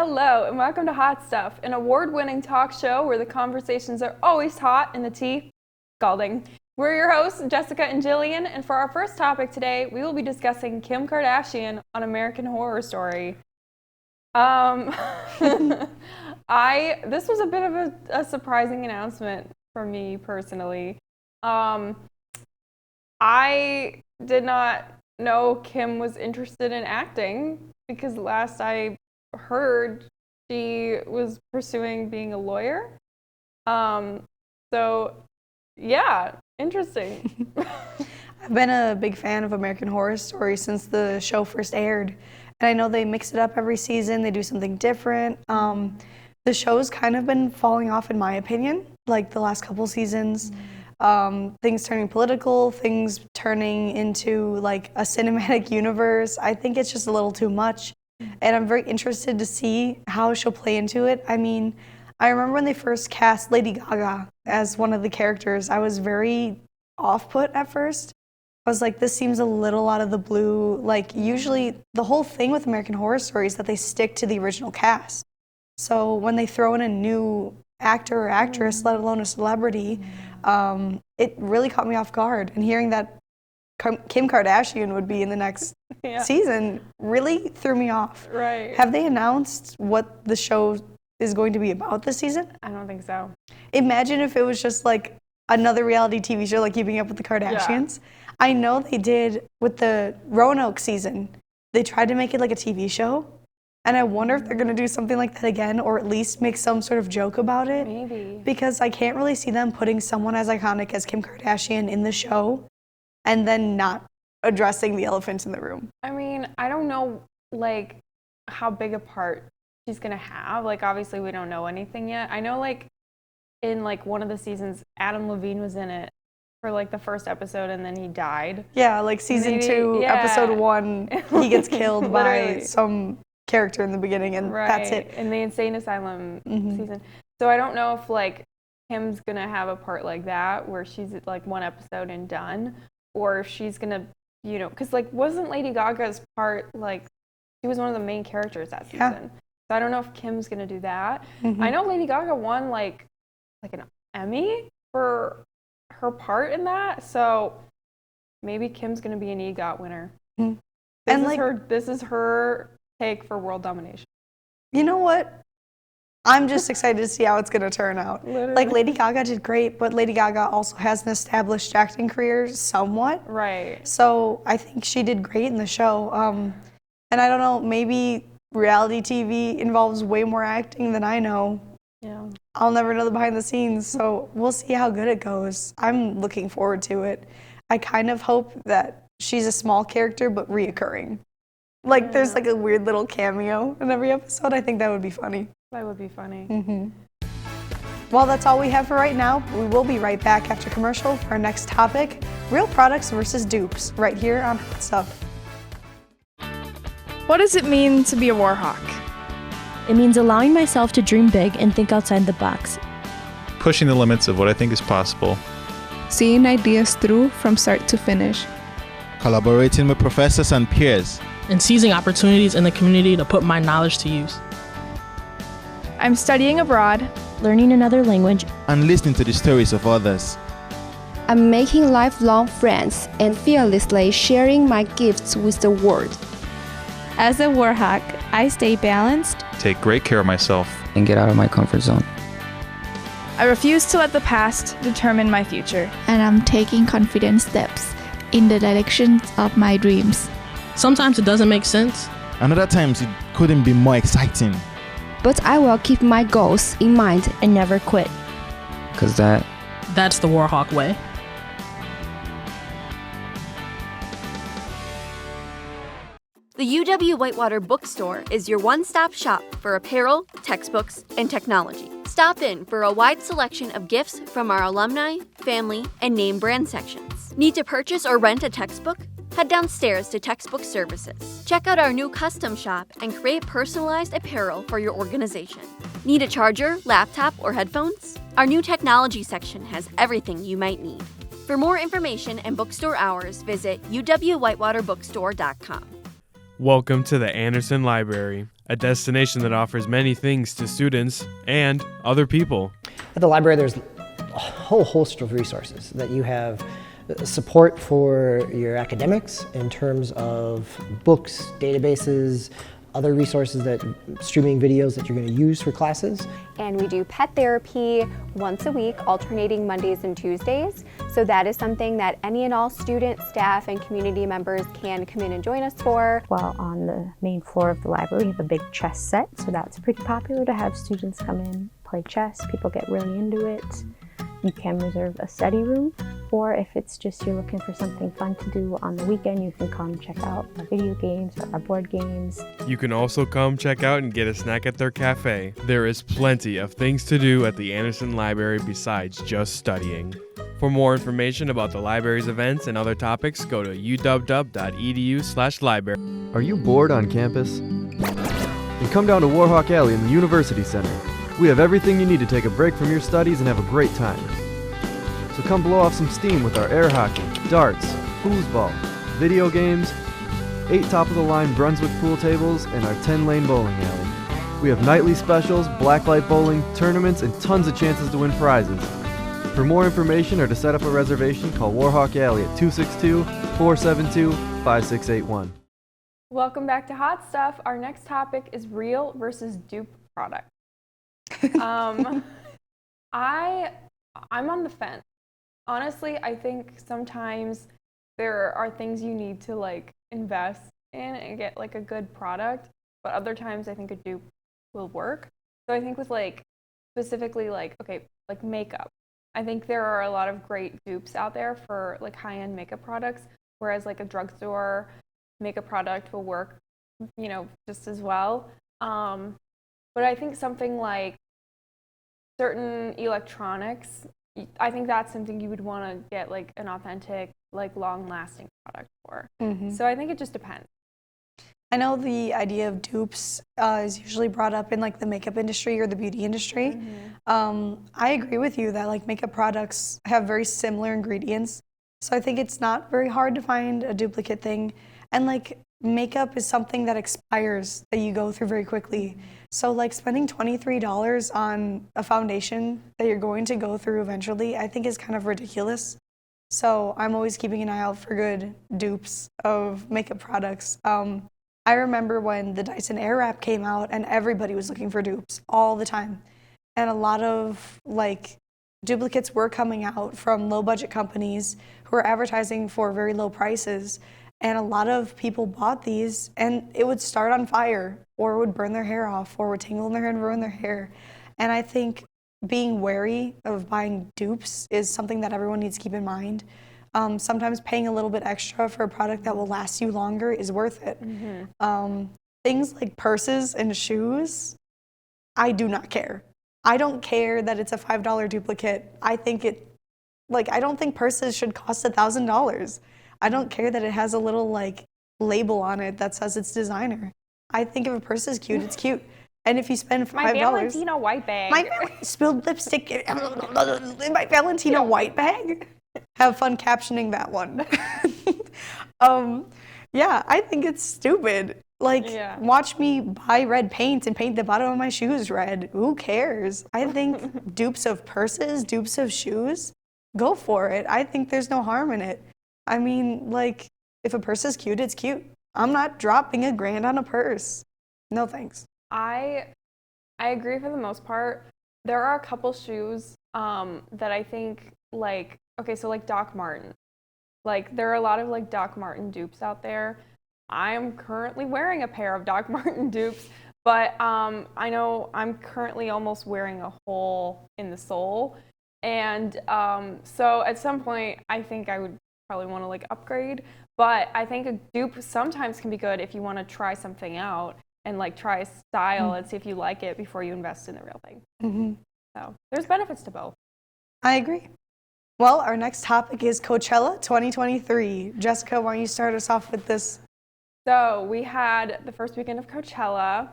Hello, and welcome to Hot Stuff, an award-winning talk show where the conversations are always hot and the tea scalding. We're your hosts, Jessica and Jillian, and for our first topic today, we will be discussing Kim Kardashian on American Horror Story. This was a bit of a surprising announcement for me personally. I did not know Kim was interested in acting because last I heard she was pursuing being a lawyer. So yeah, interesting. I've been a big fan of American Horror Story since the show first aired. And I know they mix it up every season, they do something different. The show's kind of been falling off in my opinion, like the last couple seasons. Things turning political, things turning into like a cinematic universe. I think it's just a little too much. And I'm very interested to see how she'll play into it. I mean, I remember when they first cast Lady Gaga as one of the characters, I was very off-put at first. I was like, this seems a little out of the blue. Like, usually the whole thing with American Horror Story is that they stick to the original cast. So when they throw in a new actor or actress, let alone a celebrity, it really caught me off guard. And hearing that Kim Kardashian would be in the next season really threw me off. Right. Have they announced what the show is going to be about this season? I don't think so. Imagine if it was just like another reality TV show like Keeping Up with the Kardashians. Yeah. I know they did with the Roanoke season. They tried to make it like a TV show. And I wonder if they're going to do something like that again, or at least make some sort of joke about it. Maybe. Because I can't really see them putting someone as iconic as Kim Kardashian in the show and then not addressing the elephant in the room. I mean, I don't know, like, how big a part she's going to have. Like, obviously, we don't know anything yet. I know, like, in, like, one of the seasons, Adam Levine was in it for, like, the first episode, and then he died. Yeah, like, season 2, episode 1, he gets killed by some character in the beginning, and that's it. In the Insane Asylum season. So I don't know if, like, Kim's going to have a part like that, where she's, like, one episode and done, or if she's going to, you know, because, like, wasn't Lady Gaga's part, like, she was one of the main characters that season. So I don't know if Kim's going to do that. I know Lady Gaga won, like an Emmy for her part in that, so maybe Kim's going to be an EGOT winner. This is her take for world domination. You know what? I'm just excited to see how it's going to turn out. Literally. Like, Lady Gaga did great, but Lady Gaga also has an established acting career somewhat. Right. So I think she did great in the show. And I don't know, maybe reality TV involves way more acting than I know. Yeah. I'll never know the behind the scenes, so we'll see how good it goes. I'm looking forward to it. I kind of hope that she's a small character, but reoccurring. Like, there's like a weird little cameo in every episode. I think that would be funny. That would be funny. Well, that's all we have for right now. We will be right back after commercial for our next topic, real products versus dupes, right here on Hot Stuff. What does it mean to be a war hawk? It means allowing myself to dream big and think outside the box. Pushing the limits of what I think is possible. Seeing ideas through from start to finish. Collaborating with professors and peers. And seizing opportunities in the community to put my knowledge to use. I'm studying abroad, learning another language, and listening to the stories of others. I'm making lifelong friends and fearlessly sharing my gifts with the world. As a war hawk, I stay balanced, take great care of myself, and get out of my comfort zone. I refuse to let the past determine my future. And I'm taking confident steps in the direction of my dreams. Sometimes it doesn't make sense. And other times it couldn't be more exciting. But I will keep my goals in mind and never quit. Because that's the Warhawk way. The UW Whitewater Bookstore is your one-stop shop for apparel, textbooks, and technology. Stop in for a wide selection of gifts from our alumni, family, and name brand sections. Need to purchase or rent a textbook? Head downstairs to Textbook Services. Check out our new custom shop and create personalized apparel for your organization. Need a charger, laptop, or headphones? Our new technology section has everything you might need. For more information and bookstore hours, visit uwwhitewaterbookstore.com. Welcome to the Anderson Library, a destination that offers many things to students and other people. At the library, there's a whole host of resources that you have. Support for your academics in terms of books, databases, other resources, that streaming videos that you're going to use for classes. And we do pet therapy once a week, alternating Mondays and Tuesdays. So that is something that any and all students, staff, and community members can come in and join us for. Well, on the main floor of the library, we have a big chess set, so that's pretty popular to have students come in, play chess. People get really into it. You can reserve a study room, or if it's just you're looking for something fun to do on the weekend, you can come check out our video games or our board games. You can also come check out and get a snack at their cafe. There is plenty of things to do at the Anderson Library besides just studying. For more information about the library's events and other topics, go to uw.edu/library. Are you bored on campus? Then come down to Warhawk Alley in the University Center. We have everything you need to take a break from your studies and have a great time. So come blow off some steam with our air hockey, darts, foosball, video games, 8 top-of-the-line Brunswick pool tables, and our 10-lane bowling alley. We have nightly specials, blacklight bowling, tournaments, and tons of chances to win prizes. For more information or to set up a reservation, call Warhawk Alley at 262-472-5681. Welcome back to Hot Stuff. Our next topic is real versus dupe product. I'm on the fence. Honestly, I think sometimes there are things you need to like invest in and get like a good product, but other times I think a dupe will work. So I think with like specifically like, okay, like makeup, I think there are a lot of great dupes out there for like high-end makeup products, whereas like a drugstore makeup product will work, you know, just as well. But I think something like certain electronics, I think that's something you would want to get like an authentic, like long-lasting product for. Mm-hmm. So I think it just depends. I know the idea of dupes is usually brought up in like the makeup industry or the beauty industry. Mm-hmm. I agree with you that like makeup products have very similar ingredients. So I think it's not very hard to find a duplicate thing. And like makeup is something that expires, that you go through very quickly. So like spending $23 on a foundation that you're going to go through eventually, I think is kind of ridiculous. So I'm always keeping an eye out for good dupes of makeup products. I remember when the Dyson Airwrap came out and everybody was looking for dupes all the time. And a lot of like duplicates were coming out from low budget companies who were advertising for very low prices. And a lot of people bought these and it would start on fire or would burn their hair off or would tangle in their hair and ruin their hair. And I think being wary of buying dupes is something that everyone needs to keep in mind. Sometimes paying a little bit extra for a product that will last you longer is worth it. Mm-hmm. Things like purses and shoes, I do not care. I don't care that it's a $5 duplicate. I don't think purses should cost $1,000. I don't care that it has a little like label on it that says it's designer. I think if a purse is cute, it's cute. And if you spend $5, my Valentino white bag. Spilled lipstick in my Valentino white bag. Have fun captioning that one. Yeah, I think it's stupid. Like, watch me buy red paint and paint the bottom of my shoes red. Who cares? I think dupes of purses, dupes of shoes, go for it. I think there's no harm in it. I mean, like, if a purse is cute, it's cute. I'm not dropping $1,000 on a purse. No thanks. I agree for the most part. There are a couple shoes that I think, like, okay, so like Doc Marten. Like, there are a lot of like Doc Marten dupes out there. I'm currently wearing a pair of Doc Marten dupes, but I know I'm currently almost wearing a hole in the sole. And so at some point, I think I would probably want to like upgrade. But I think a dupe sometimes can be good if you want to try something out and like try a style and see if you like it before you invest in the real thing. Mm-hmm. So there's benefits to both. I agree. Well, our next topic is Coachella 2023. Jessica, why don't you start us off with this? So we had the first weekend of Coachella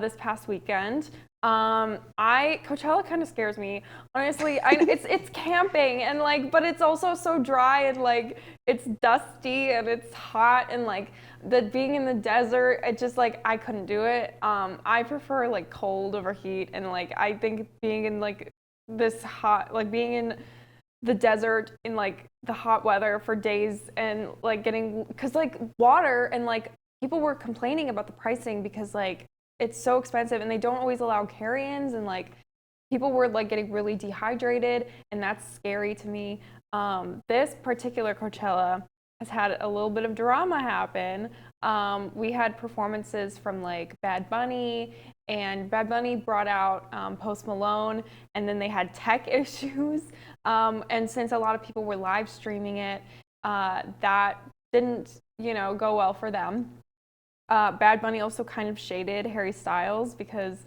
this past weekend. Coachella kind of scares me, honestly. It's camping and like, but it's also so dry and like it's dusty and it's hot and like being in the desert. It just like I couldn't do it. I prefer like cold over heat, and like I think being in like this hot, like being in the desert in like the hot weather for days and like because like water and like people were complaining about the pricing because like it's so expensive and they don't always allow carry-ins, and like people were like getting really dehydrated, and that's scary to me. This particular Coachella has had a little bit of drama happen. We had performances from like Bad Bunny, and Bad Bunny brought out Post Malone, and then they had tech issues. And since a lot of people were live streaming it, that didn't, go well for them. Bad Bunny also kind of shaded Harry Styles because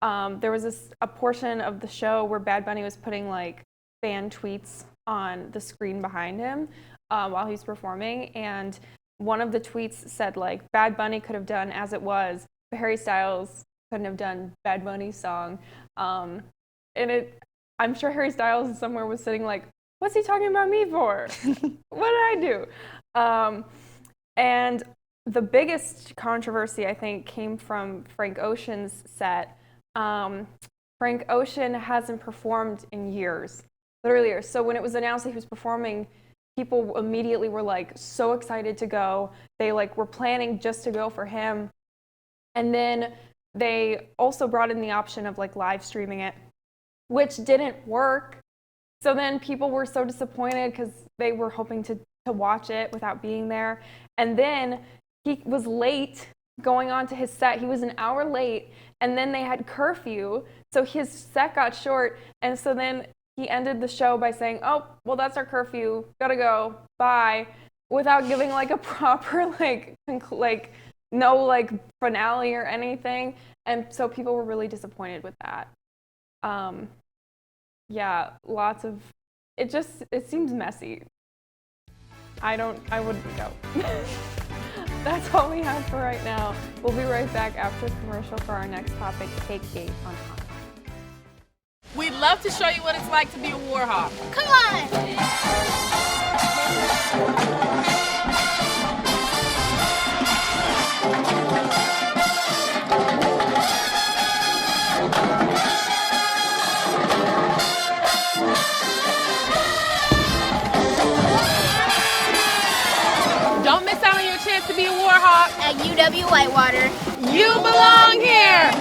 there was a portion of the show where Bad Bunny was putting like fan tweets on the screen behind him while he's performing, and one of the tweets said like Bad Bunny could have done As It Was, but Harry Styles couldn't have done Bad Bunny's song. I'm sure Harry Styles somewhere was sitting like, what's he talking about me for? What did I do? And the biggest controversy, I think, came from Frank Ocean's set. Frank Ocean hasn't performed in years, literally years. So when it was announced that he was performing, people immediately were like so excited to go. They like were planning just to go for him. And then they also brought in the option of like live streaming it, which didn't work. So then people were so disappointed because they were hoping to watch it without being there. And then he was late going on to his set. He was an hour late, and then they had curfew, so his set got short. And so then he ended the show by saying, oh, well, that's our curfew, gotta go, bye, without giving like a proper no like finale or anything. And so people were really disappointed with that. Yeah, it seems messy. I wouldn't go. That's all we have for right now. We'll be right back after commercial for our next topic, Cake Gate on Hot. We'd love to show you what it's like to be a Warhawk. Come on! Don't miss out on your chance to be a Warhawk at UW-Whitewater. You belong here!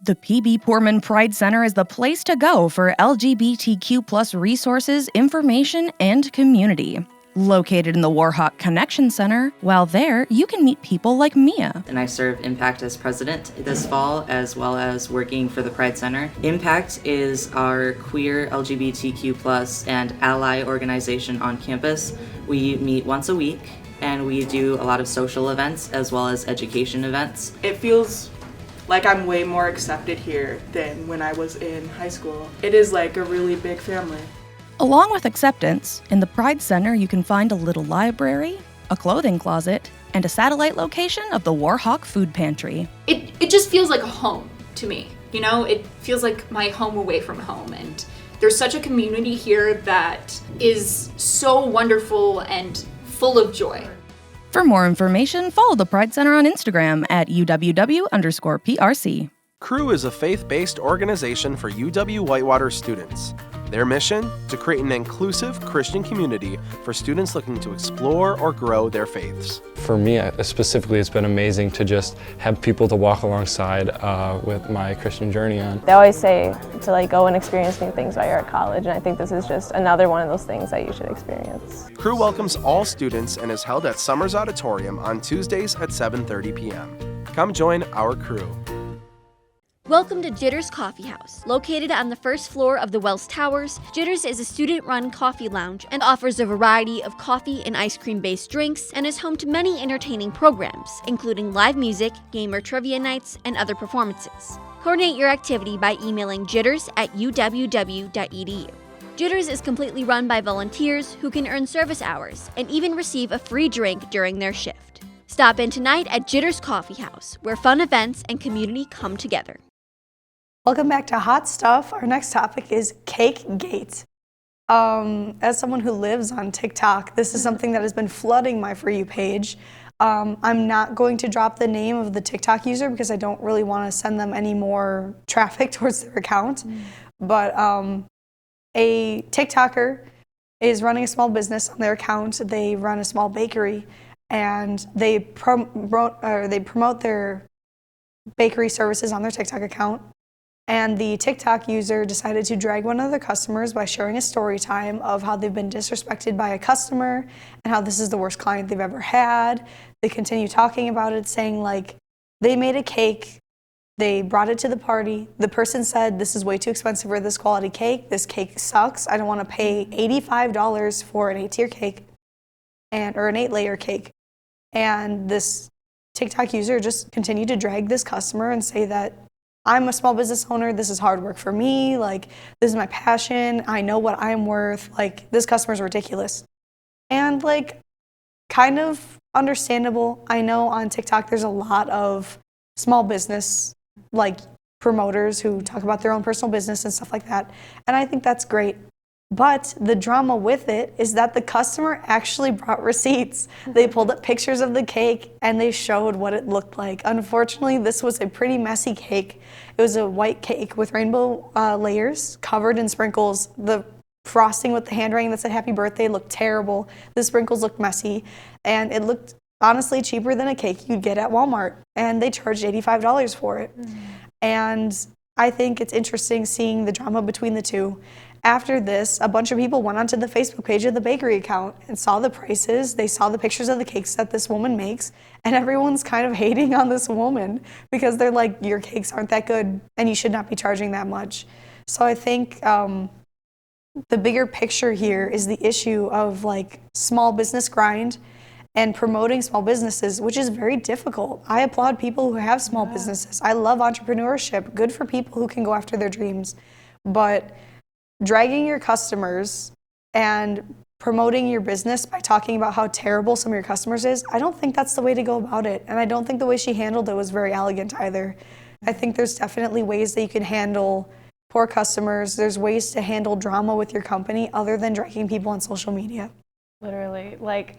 The PB Poorman Pride Center is the place to go for LGBTQ+ resources, information, and community. Located in the Warhawk Connection Center, while there, you can meet people like Mia. And I serve Impact as president this fall, as well as working for the Pride Center. Impact is our queer LGBTQ+ and ally organization on campus. We meet once a week, and we do a lot of social events as well as education events. It feels like I'm way more accepted here than when I was in high school. It is like a really big family. Along with acceptance, in the Pride Center you can find a little library, a clothing closet, and a satellite location of the Warhawk Food Pantry. It just feels like a home to me. It feels like my home away from home, and there's such a community here that is so wonderful and full of joy. For more information, follow the Pride Center on Instagram at UWW_PRC. Crew is a faith-based organization for UW-Whitewater students. Their mission? To create an inclusive Christian community for students looking to explore or grow their faiths. For me specifically, it's been amazing to just have people to walk alongside with my Christian journey on. They always say to go and experience new things while you're at college, and I think this is just another one of those things that you should experience. Crew welcomes all students and is held at Summers Auditorium on Tuesdays at 7:30 p.m. Come join our crew. Welcome to Jitters Coffee House. Located on the first floor of the Wells Towers, Jitters is a student-run coffee lounge and offers a variety of coffee and ice cream-based drinks and is home to many entertaining programs, including live music, gamer trivia nights, and other performances. Coordinate your activity by emailing jitters@uww.edu. Jitters is completely run by volunteers who can earn service hours and even receive a free drink during their shift. Stop in tonight at Jitters Coffee House, where fun events and community come together. Welcome back to Hot Stuff. Our next topic is Cakegate. As someone who lives on TikTok, this is something that has been flooding my For You page. I'm not going to drop the name of the TikTok user because I don't really want to send them any more traffic towards their account. But a TikToker is running a small business on their account. They run a small bakery, and they promote their bakery services on their TikTok account. And the TikTok user decided to drag one of their customers by sharing a story time of how they've been disrespected by a customer and how this is the worst client they've ever had. They continue talking about it, saying like they made a cake, they brought it to the party. The person said, this is way too expensive for this quality cake. This cake sucks. I don't want to pay $85 for an 8-tier cake or an 8-layer cake. And this TikTok user just continued to drag this customer and say that I'm a small business owner. This is hard work for me. Like, this is my passion. I know what I'm worth. Like, this customer's ridiculous. And like, kind of understandable. I know on TikTok there's a lot of small business like promoters who talk about their own personal business and stuff like that. And I think that's great. But the drama with it is that the customer actually brought receipts. They pulled up pictures of the cake and they showed what it looked like. Unfortunately, this was a pretty messy cake. It was a white cake with rainbow layers covered in sprinkles. The frosting with the handwriting that said happy birthday looked terrible. The sprinkles looked messy. And it looked honestly cheaper than a cake you'd get at Walmart. And they charged $85 for it. And I think it's interesting seeing the drama between the two. After this, a bunch of people went onto the Facebook page of the bakery account and saw the prices. They saw the pictures of the cakes that this woman makes, and everyone's kind of hating on this woman because they're like, your cakes aren't that good and you should not be charging that much. So I think the bigger picture here is the issue of like small business grind and promoting small businesses, which is very difficult. I applaud people who have small businesses. I love entrepreneurship. Good for people who can go after their dreams. But dragging your customers and promoting your business by talking about how terrible some of your customers is, I don't think that's the way to go about it. And I don't think the way she handled it was very elegant either. I think there's definitely ways that you can handle poor customers. There's ways to handle drama with your company other than dragging people on social media. Literally, like,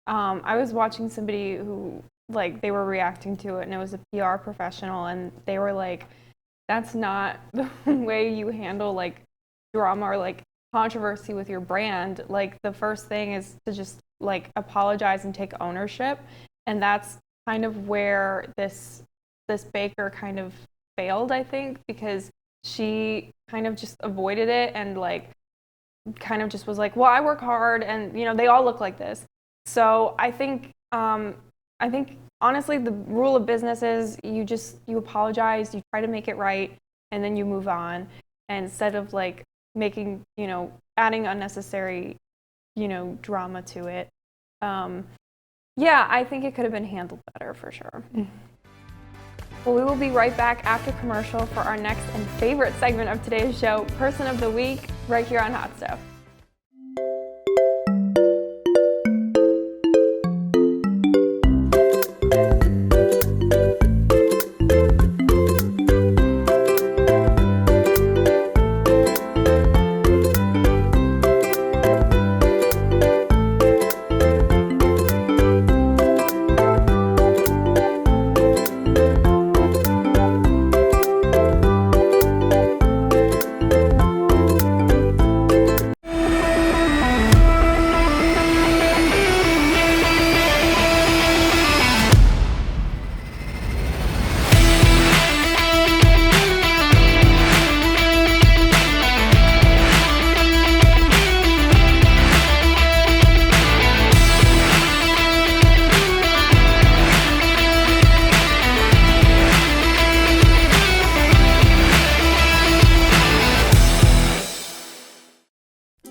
I was watching somebody who, like, they were reacting to it, and it was a PR professional, and they were like, that's not the way you handle, like, drama or, like, controversy with your brand. Like, the first thing is to just, like, apologize and take ownership, and that's kind of where this baker kind of failed, I think, because she kind of just avoided it and, like, kind of just was like, well, I work hard, and, you know, they all look like this. So I think honestly the rule of business is you apologize, you try to make it right, and then you move on, and instead of like making, you know, adding unnecessary, you know, drama to it. Yeah, I think it could have been handled better for sure. Well, we will be right back after commercial for our next and favorite segment of today's show, Person of the Week, right here on Hot Stuff.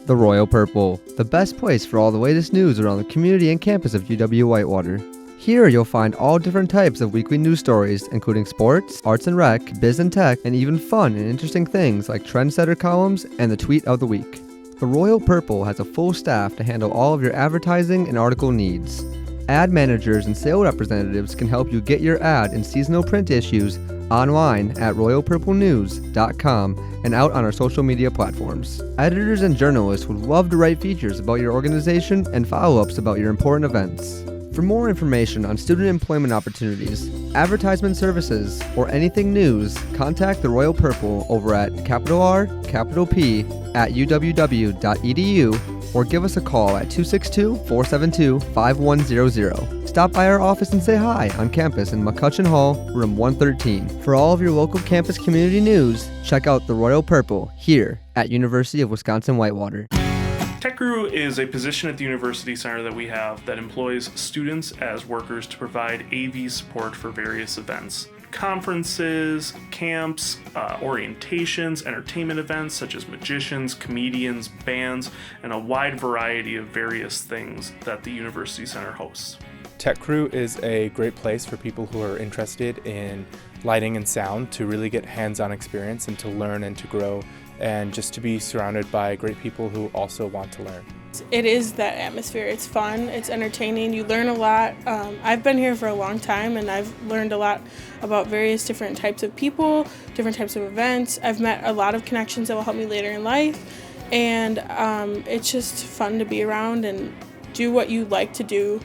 The Royal Purple, the best place for all the latest news around the community and campus of UW-Whitewater. Here you'll find all different types of weekly news stories, including sports, arts and rec, biz and tech, and even fun and interesting things like trendsetter columns and the tweet of the week. The Royal Purple has a full staff to handle all of your advertising and article needs. Ad managers and sales representatives can help you get your ad in seasonal print issues online at royalpurplenews.com and out on our social media platforms. Editors and journalists would love to write features about your organization and follow-ups about your important events. For more information on student employment opportunities, advertisement services, or anything news, contact the Royal Purple over at @RPP@uww.edu or give us a call at 262-472-5100. Stop by our office and say hi on campus in McCutcheon Hall, room 113. For all of your local campus community news, check out the Royal Purple here at University of Wisconsin-Whitewater. Tech Guru is a position at the University Center that we have that employs students as workers to provide AV support for various events. Conferences, camps, orientations, entertainment events such as magicians, comedians, bands, and a wide variety of various things that the University Center hosts. Tech Crew is a great place for people who are interested in lighting and sound to really get hands-on experience and to learn and to grow, and just to be surrounded by great people who also want to learn. It is that atmosphere. It's fun, it's entertaining, you learn a lot. I've been here for a long time and I've learned a lot about various different types of people, different types of events. I've met a lot of connections that will help me later in life, and it's just fun to be around and do what you like to do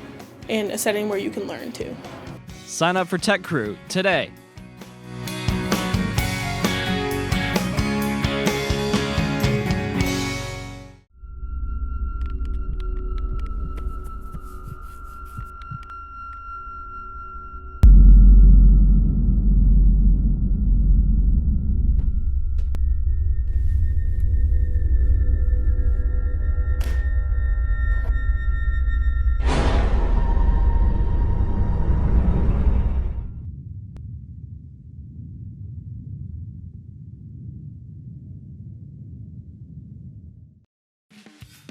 in a setting where you can learn too. Sign up for Tech Crew today.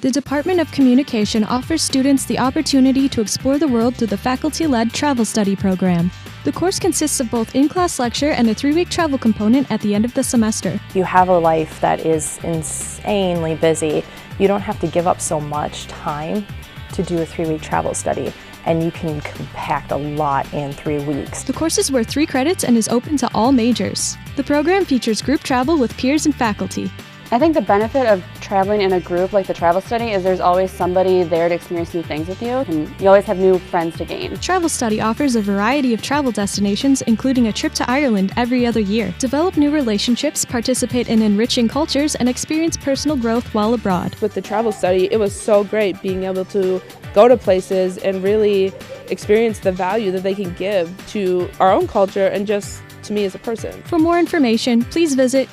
The Department of Communication offers students the opportunity to explore the world through the faculty-led travel study program. The course consists of both in-class lecture and a 3-week travel component at the end of the semester. You have a life that is insanely busy. You don't have to give up so much time to do a 3-week travel study, and you can compact a lot in 3 weeks. The course is worth 3 credits and is open to all majors. The program features group travel with peers and faculty. I think the benefit of traveling in a group like the travel study is there's always somebody there to experience new things with you, and you always have new friends to gain. Travel Study offers a variety of travel destinations, including a trip to Ireland every other year. Develop new relationships, participate in enriching cultures, and experience personal growth while abroad. With the Travel Study, it was so great being able to go to places and really experience the value that they can give to our own culture and just to me as a person. For more information, please visit.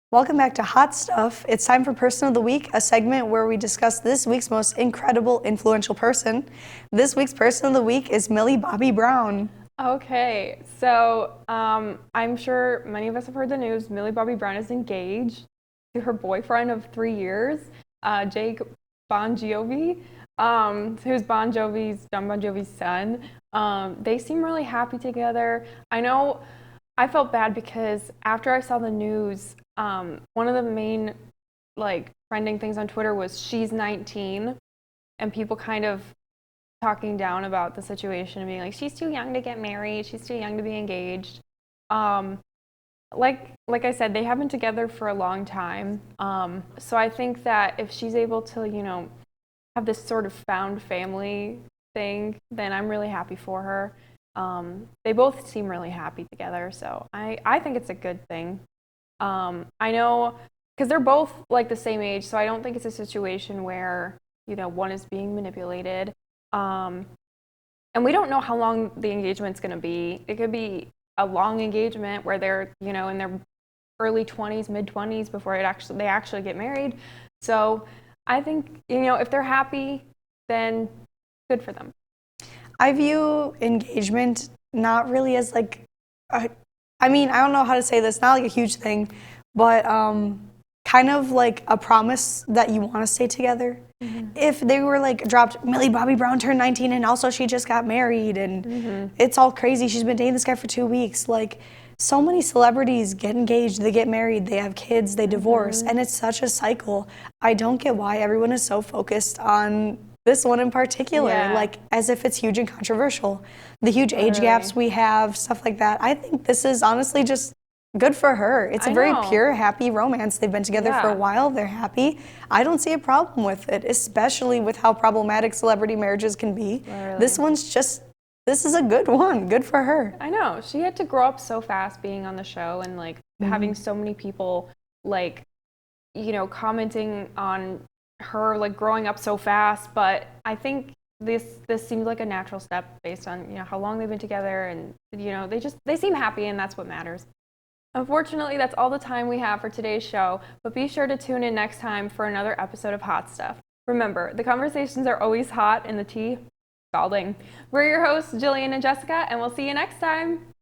Welcome back to Hot Stuff. It's time for Person of the Week, a segment where we discuss this week's most incredible, influential person. This week's Person of the Week is Millie Bobby Brown. Okay, so I'm sure many of us have heard the news. Millie Bobby Brown is engaged to her boyfriend of 3 years, Jake Bon Jovi, who's Don Bon Jovi's son. They seem really happy together. I know I felt bad because after I saw the news, one of the main trending things on Twitter was she's 19, and people kind of talking down about the situation and being like, she's too young to get married, she's too young to be engaged. Like I said, they have been together for a long time. So I think that if she's able to, have this sort of found family thing, then I'm really happy for her. They both seem really happy together, so I think it's a good thing. I know, because they're both the same age, so I don't think it's a situation where, one is being manipulated. And we don't know how long the engagement's going to be. It could be a long engagement where they're, in their early 20s, mid-20s before they actually get married. So I think, if they're happy, then good for them. I view engagement not really as I don't know how to say this, not a huge thing, but kind of like a promise that you want to stay together. Mm-hmm. If they were dropped, Millie Bobby Brown turned 19 and also she just got married and it's all crazy. She's been dating this guy for 2 weeks. so many celebrities get engaged, they get married, they have kids, they divorce, and it's such a cycle. I don't get why everyone is so focused on this one in particular, like as if it's huge and controversial. The huge age gaps we have, stuff like that. I think this is honestly just good for her. It's a very pure, happy romance. They've been together for a while. They're happy. I don't see a problem with it, especially with how problematic celebrity marriages can be. This one's just, this is a good one. Good for her. I know. She had to grow up so fast being on the show and like having so many people like, you know, commenting on her like growing up so fast. But I think this seems like a natural step based on, you know, how long they've been together, and you know, they seem happy, and that's what matters. Unfortunately, that's all the time we have for today's show, but be sure to tune in next time for another episode of Hot Stuff. Remember, the conversations are always hot and the tea scalding. We're your hosts, Jillian and Jessica, and we'll see you next time.